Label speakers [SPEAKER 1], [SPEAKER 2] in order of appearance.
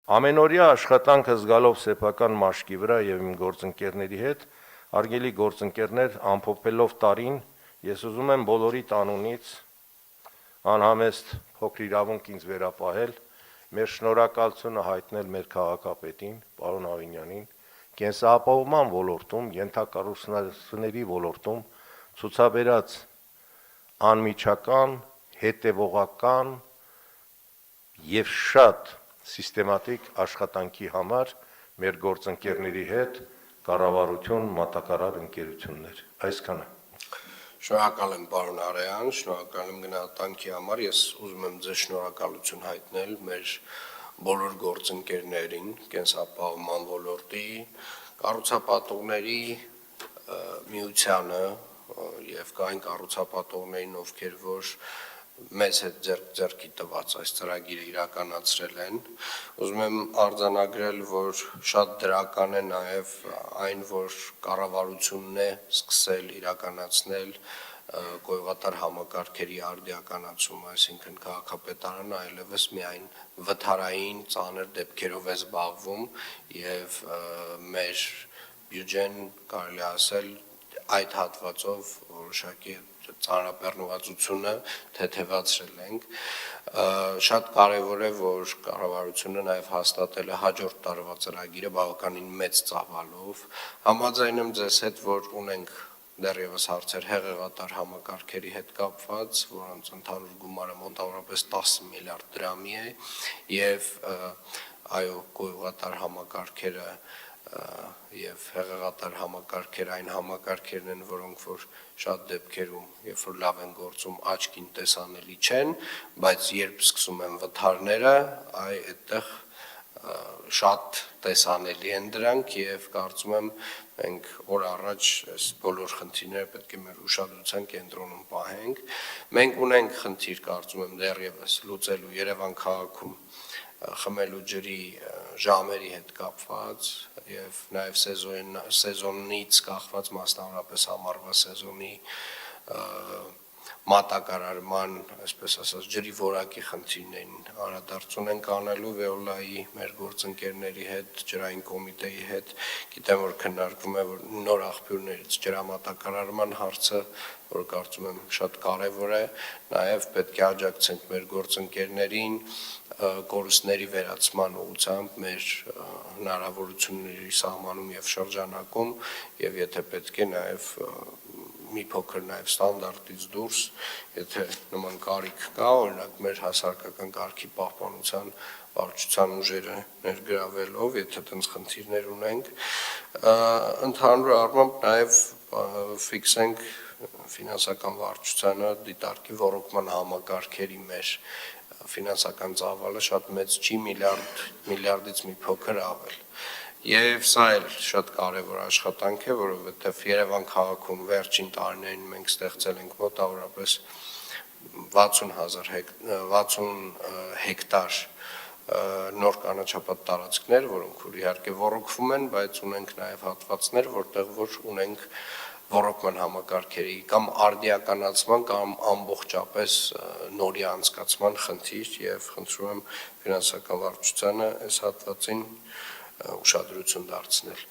[SPEAKER 1] Ամենօրյա աշխատանքը զգալով սեփական մաշկի վրա եւ իմ գործընկերների հետ, արգելի գործընկերներ, ամփոփելով տարին, ես ուզում եմ բոլորի տանունից անհամեստ փոքր իրավունք ինձ վերապահել, մեր շնորհակալությունը հայտնել մեր քաղաքապետին, պարոն Ավինյանին, կենսապահովման ոլորտում, ենթակառուցվածքների ոլորտում ցուցաբերած անմիջական, հետևողական եւ շատ սիստեմատիկ աշխատանքի համար մեր գործընկերների հետ կառավարություն, մատակարար ընկերություններ, այսքանը։
[SPEAKER 2] Շնորհակալ եմ պարոն Արեյան, շնորհակալ եմ գնահատանքի համար, ես ուզում եմ ձեզ շնորհակալություն հայտնել մեր բոլոր գործընկերներին, կենսապահովման ոլորտի, կառուցապատողների միությանը եւ կային կառուցապատողներին, ովքեր որ մեզ հետ ձեռքի տված այս ծրագիրը իրականացրել են։ Ուզում եմ արձանագրել, որ շատ դրական է նաև այն, որ կառավարությունն է սկսել իրականացնել գոյղատար համակարգերի արդիականացումը, այսինքն քաղաքապետարանը այլևս միայն վթարային ծանր դեպքերով է զբաղվում եւ մեր բյուջեն կարելի ասել այդ հատվածով որոշակի ծանրաբեռնվածությունը թեթևացրել ենք։ Շատ կարևոր է, որ կառավարությունը նաև հաստատել է հաջորդ տարվա ծրագիրը բավականին մեծ ծավալով։ Համաձայն եմ ձեզ հետ, որ ունենք դեռևս հարցեր հեղեղատար համակարգերի հետ կապված, որոնց ընդհանուր գումարը մոտավորապես 10 միլիարդ դրամի է, եւ այո, գոյղատար համակարգերը եւ հեղեղատար համակարգեր այն համակարգերն են, որոնք որ շատ դեպքերում, երբ որ լավ են գործում, աչքին տեսանելի չեն, բայց երբ սկսում են վթարները, այդտեղ շատ տեսանելի են դրանք եւ կարծում եմ մենք օր առաջ այս բոլոր խնդիրները պետք է մեր ուշադրության կենտրոնում պահենք։ Մենք ունենք խնդիր, կարծում եմ դեռևս լուծելու Երևան քաղաքում խմելու ջրի ժամերի հետ կապված եւ նաեւ սեզոնից կախված մասնավորապես ամառվա սեզոնի մատակարարման, այսպես ասած, ջրի որակի խնդիրներին անդրադարձություն ենք անելու Վեոլայի մեր գործընկերների հետ, ջրային կոմիտեի հետ, գիտեմ որ քննարկվում է նոր աղբյուրներից ջրամատակարարման հարցը, որ կարծում եմ շատ կարևոր է, նաև պետք է աջակցենք մեր գործընկերներին կորուստների վերացման ուղղությամբ մեր հնարավորությունների սահմանում եւ շրջանակում եւ եթե պետք է նաև մի փոքր նաև ստանդարտից դուրս, եթե նման կարիք կա, օրինակ մեր հասարակական կարգի պահպանության վարչության ուժերը ներգրավելով, եթե տենց խնդիրներ ունենք, ընդհանուր առմամբ նաև ֆիքսենք ֆինանսական վարչությանը դիտարկի ռոռոկման համակարգերի մեր ֆինանսական ծավալը շատ մեծ չի, միլիարդից մի փոքր ավել։ Եվ սա էլ շատ կարևոր աշխատանք է, որովհետև Երևան քաղաքում վերջին տարիներին մենք ստեղծել ենք մոտավորապես 60 հեկտար նոր կանաչապատ տարածքներ, որոնք որ իհարկե ռոռոկվում են, բայց ունենք նաև հատվածներ, որտեղ որ ունենք ռոռոկման համակարգերի կամ արդիականացման կամ ամբողջապես նորի անցկացման խնդիր եւ խնդրում եմ ֆինանսական վարչությանը այս հատվածին ուշադրություն դարձնել։